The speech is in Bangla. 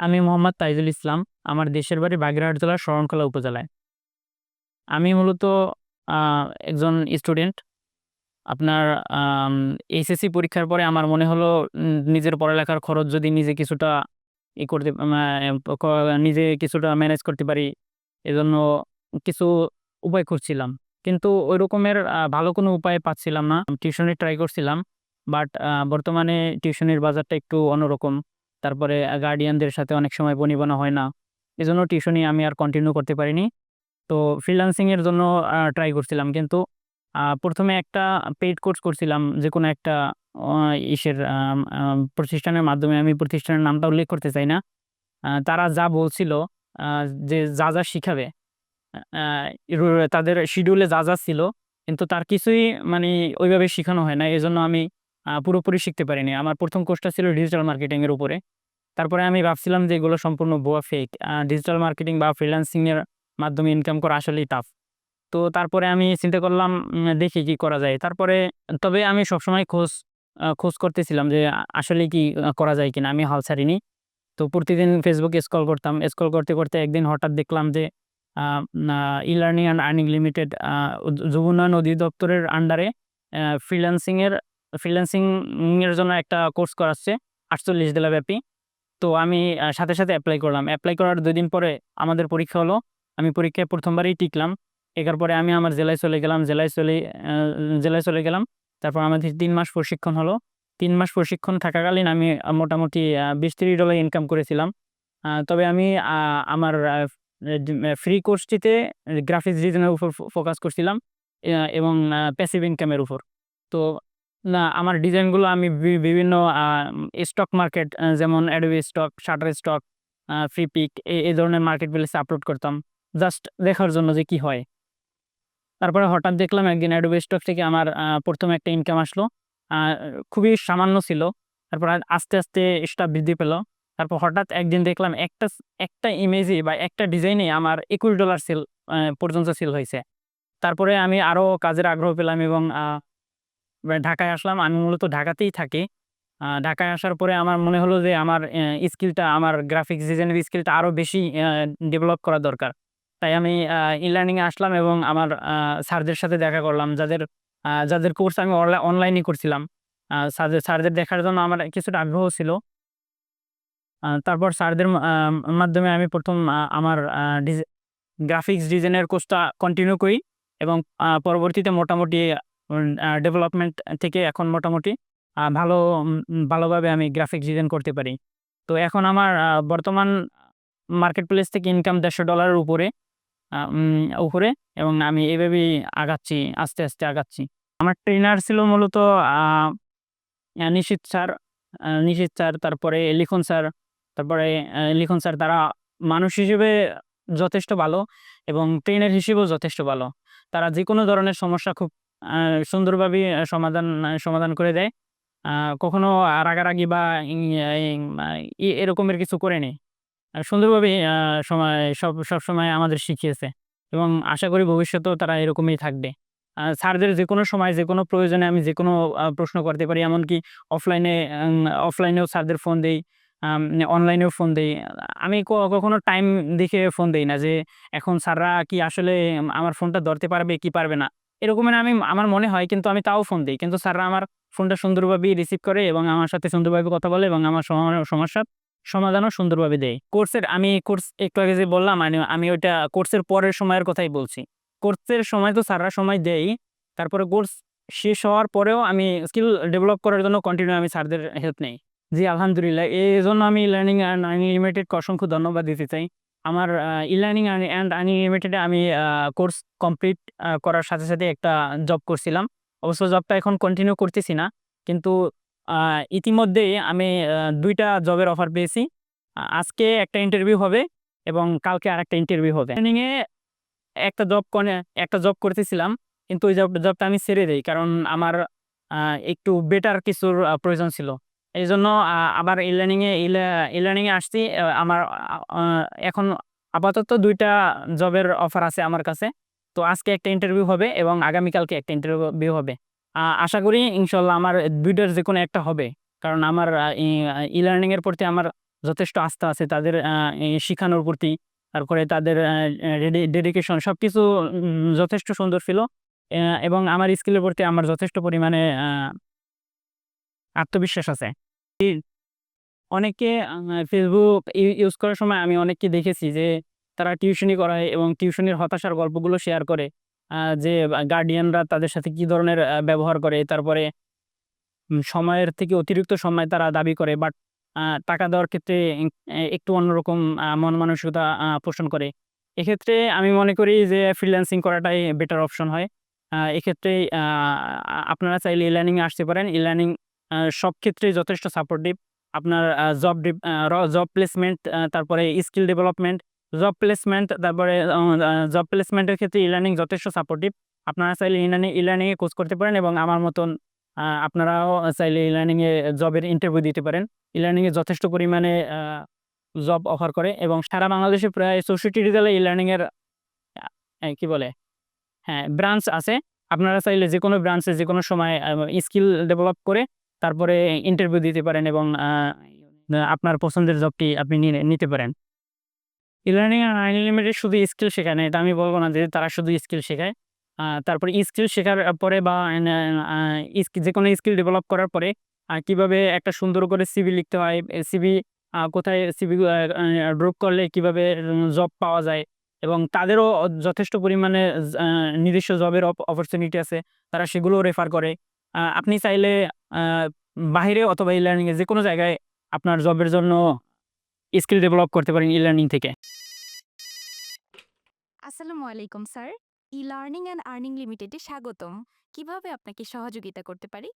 আমি মোহাম্মদ তাইজুল ইসলাম। আমার দেশের বাড়ি বাগেরহাট জেলার শরণখোলা উপজেলায়। আমি মূলত আ একজন স্টুডেন্ট। আপনার আম এইচএসসি পরীক্ষার পরে আমার মনে হলো নিজের পড়ালেখার খরচ যদি নিজে কিছুটা ই করতে মা ক নিজে কিছুটা ম্যানেজ করতে পারি, এজন্য কিছু উপায় খুঁজছিলাম। কিন্তু ওই রকমের ভালো কোনো উপায় পাচ্ছিলাম না। টিউশনি ট্রাই করছিলাম। বাট বর্তমানে টিউশনির বাজারটা একটু অন্যরকম। তারপরে গার্ডিয়ানদের সাথে অনেক সময় বনিবনা হয় না। এজন্য টিউশনি আমি আর কন্টিনিউ করতে পারিনি। তো ফ্রিল্যান্সিং এর জন্য ট্রাই করছিলাম। কিন্তু ১ম এ একটা পেইড কোর্স করছিলাম যেকোনো একটা অ ইসের আম আম প্রতিষ্ঠানের মাধ্যমে। আমি প্রতিষ্ঠানের নামটা উল্লেখ করতে চাই না। তারা যা বলছিল আ যে যা শিখাবে আ রু তাদের শিডিউলে যা ছিল কিন্তু তার কিছুই মানি ওইভাবে শিখানো হয় না। এজন্য আমি পুরোপুরি শিখতে পারিনি। আমার ১ম কোর্সটা ছিল ডিজিটাল মার্কেটিং এর উপরে। তারপরে আমি ভাবছিলাম যে এগুলো সম্পূর্ণ ভুয়া ফেক। ডিজিটাল মার্কেটিং বা ফ্রিল্যান্সিং এর মাধ্যমে ইনকাম করা আসলেই টাফ। তো তারপরে আমি চিন্তা করলাম দেখি কি করা যায়। তবে আমি সবসময় খোঁজ করতেছিলাম যে আসলেই কি করা যায় কিনা। আমি হাল ছাড়িনি। তো প্রতিদিন Facebook এ স্ক্রল করতাম। স্ক্রল করতে একদিন হঠাৎ দেখলাম যে আ না ই-লার্নিং অ্যান্ড আর্নিং লিমিটেড যুব উন্নয়ন অধিদপ্তরের আন্ডারে ফ্রিল্যান্সিং এর জন্য একটা কোর্স করাচ্ছে ৪৮ জেলাব্যাপী। তো আমি সাথে এপ্লাই করলাম। এপ্লাই করার ২ দিন পরে আমাদের পরীক্ষা হলো। আমি পরীক্ষায় ১ম বারেই টিকলাম। টিকার পরে আমি আমার জেলায় চলে গেলাম। জেলায় চলে গেলাম। তারপর আমাদের ৩ মাস প্রশিক্ষণ হলো। ৩ মাস প্রশিক্ষণ থাকাকালীন আমি মোটামুটি $২০-৩০ ইনকাম করেছিলাম। তবে আমি আমার ফ্রি কোর্সটিতে গ্রাফিক্স ডিজাইনের উপর ফোকাস করছিলাম এবং প্যাসিভ ইনকামের উপর। তো না আমার ডিজাইনগুলো আমি বিভিন্ন স্টক মার্কেট যেমন Adobe স্টক, Shutterstock, Freepik এই ধরনের মার্কেট প্লেসে আপলোড করতাম। জাস্ট দেখার জন্য যে কি হয়। তারপরে হঠাৎ দেখলাম একদিন Adobe স্টক থেকে আমার ১ম একটা ইনকাম আসলো। আ খুবই সামান্য ছিল। তারপর আস্তে সেটা বৃদ্ধি পেল। তারপর হঠাৎ একদিন দেখলাম একটা ইমেজে বা একটা ডিজাইনে আমার $২১ পর্যন্ত সেল হইছে। তারপরে আমি আরো কাজের আগ্রহ পেলাম এবং ঢাকায় আসলাম। আমি মূলত ঢাকাতেই থাকি। ঢাকায় আসার পরে আমার মনে হলো যে আমার স্কিলটা আমার গ্রাফিক্স ডিজাইনের স্কিলটা আরো বেশি ডেভেলপ করা দরকার। তাই আমি ই-লার্নিং এ আসলাম এবং আমার স্যারদের সাথে দেখা করলাম। যাদের কোর্স আমি অনলাইনে করছিলাম। স্যারদের দেখার জন্য আমার কিছুটা আগ্রহ ছিল। তারপর স্যারদের মাধ্যমে আমি ১ম আমার গ্রাফিক্স ডিজাইনের কোর্সটা কন্টিনিউ করি এবং পরবর্তীতে মোটামুটি ডেভেলপমেন্ট থেকে এখন মোটামুটি ভালোভাবে আমি গ্রাফিক্স ডিজাইন করতে পারি। তো এখন আমার বর্তমান মার্কেট প্লেস থেকে ইনকাম $১৫০ এর উপরে এবং আমি এভাবেই আগাচ্ছি, আস্তে আগাচ্ছি। আমার ট্রেনার ছিল মূলত আ আ নিশীথ স্যার, তারপরে লিখন স্যার তারা মানুষ হিসেবে যথেষ্ট ভালো এবং ট্রেনার হিসেবেও যথেষ্ট ভালো। তারা যেকোনো ধরনের সমস্যা খুব আ সুন্দরভাবেই সমাধান করে দেয়। আ কখনো রাগারাগি বা ই এই মা এরকমের কিছু করেনি। সুন্দরভাবেই সবসময় আমাদের শিখিয়েছে এবং আশা করি ভবিষ্যতেও তারা এরকমই থাকবে। স্যারদের যেকোনো সময় যেকোনো প্রয়োজনে আমি যেকোনো প্রশ্ন করতে পারি। এমনকি অফলাইনে আম অফলাইনেও স্যারদের ফোন দেই, আম অনলাইনেও ফোন দেই। আমি কখনো টাইম দেখে ফোন দেই না যে এখন স্যাররা কি আসলে আমার ফোনটা ধরতে পারবে কি পারবে না। এরকমের আমার মনে হয় কিন্তু আমি তাও ফোন দেই। কিন্তু স্যাররা আমার ফোনটা সুন্দরভাবেই রিসিভ করে এবং আমার সাথে সুন্দরভাবে কথা বলে এবং আমার সমস্যার সমাধানও সুন্দরভাবে দেয়। আমি কোর্স একটু আগে যে বললাম আমি ওইটা কোর্সের পরের সময়ের কথাই বলছি। কোর্সের সময় তো স্যাররা সময় দেয়ই। তারপরে কোর্স শেষ হওয়ার পরেও আমি স্কিল ডেভেলপ করার জন্য কন্টিনিউ আমি স্যারদের হেল্প নেই। জি, আলহামদুলিল্লাহ। এজন্য আমি লার্নিং অ্যান্ড আর্নিং লিমিটেড কে অসংখ্য ধন্যবাদ দিতে চাই। আমার ই-লার্নিং অ্যান্ড আর্নিং লিমিটেড এ আমি কোর্স কমপ্লিট করার সাথে একটা জব করছিলাম। অবশ্য জবটা এখন কন্টিনিউ করতেছি না। কিন্তু আ ইতিমধ্যেই আমি ২ টা জবের অফার পেয়েছি। আজকে একটা ইন্টারভিউ হবে এবং কালকে আরেকটা ইন্টারভিউ হবে। ট্রেনিং এ একটা জব কনে একটা জব করতেছিলাম। কিন্তু ওই জবটা আমি ছেড়ে দেই। কারণ আমার আ একটু বেটার কিছুর প্রয়োজন ছিল। এজন্য আবার ই-লার্নিং এ আসছি। আমার আ এখন আপাতত ২ টা জবের অফার আছে আমার কাছে। তো আজকে একটা ইন্টারভিউ হবে এবং আগামীকালকে একটা ইন্টারভিউ হবে। আশা করি ইনশাআল্লাহ আমার ২ টার যেকোনো একটা হবে। কারণ আমার ই ই-লার্নিং এর প্রতি আমার যথেষ্ট আস্থা আছে তাদের এই শিখানোর প্রতি। তারপরে তাদের ডেডিকেশন সবকিছু যথেষ্ট সুন্দর ছিল। এবং আমার স্কিলের প্রতি আমার যথেষ্ট পরিমাণে আত্মবিশ্বাস আছে। অনেকে Facebook ইউজ করার সময় আমি অনেককে দেখেছি যে তারা টিউশনি করায় এবং টিউশনির হতাশার গল্পগুলো শেয়ার করে। যে গার্ডিয়ানরা তাদের সাথে কি ধরনের ব্যবহার করে। তারপরে সময়ের থেকে অতিরিক্ত সময় তারা দাবি করে। বাট টাকা দেওয়ার ক্ষেত্রে একটু অন্যরকম মন মানসিকতা পোষণ করে। এক্ষেত্রে আমি মনে করি যে ফ্রিল্যান্সিং করাটাই বেটার অপশন হয়। এক্ষেত্রে আপনারা চাইলে e-learning এ আসতে পারেন। e-learning সব ক্ষেত্রেই যথেষ্ট সাপোর্টিভ। আপনার জব প্লেসমেন্ট, তারপরে স্কিল ডেভেলপমেন্ট, তারপরে জব প্লেসমেন্টের ক্ষেত্রে e-learning যথেষ্ট সাপোর্টিভ। আপনারা চাইলে e-learning এ কোর্স করতে পারেন এবং আমার মতন আপনারাও চাইলে e-learning এ জবের ইন্টারভিউ দিতে পারেন। e-learning এ যথেষ্ট পরিমাণে জব অফার করে এবং সারা বাংলাদেশে প্রায় 64 টি জেলায় e-learning এর কি বলে? হ্যাঁ, ব্রাঞ্চ আছে। আপনারা চাইলে যেকোনো ব্রাঞ্চে যেকোনো সময় স্কিল ডেভেলপ করে তারপরে ইন্টারভিউ দিতে পারেন এবং আপনার পছন্দের জবটি আপনি নিতে পারেন। e-learning আর আনলিমিটেড শুধু স্কিল শেখায় না, এটা আমি বলব না যে তারা শুধু স্কিল শেখায়। তারপরে স্কিল শেখার পরে বা যেকোনো স্কিল ডেভেলপ করার পরে কিভাবে একটা সুন্দর করে সিভি লিখতে হয়, সিভি কোথায় সিভি ড্রপ করলে কিভাবে জব পাওয়া যায় এবং তাদেরও যথেষ্ট পরিমাণে নিজস্ব জবের অপরচুনিটি আছে। তারা সেগুলোও রেফার করে। আপনি চাইলে আ বাহিরে অথবা e-learning এ যেকোনো জায়গায় আপনার জবের জন্য স্কিল ডেভেলপ করতে পারেন e-learning থেকে। আসসালামু আলাইকুম স্যার। ই-লার্নিং অ্যান্ড আর্নিং লিমিটেডে স্বাগতম। কিভাবে আপনাকে সহযোগিতা করতে পারি?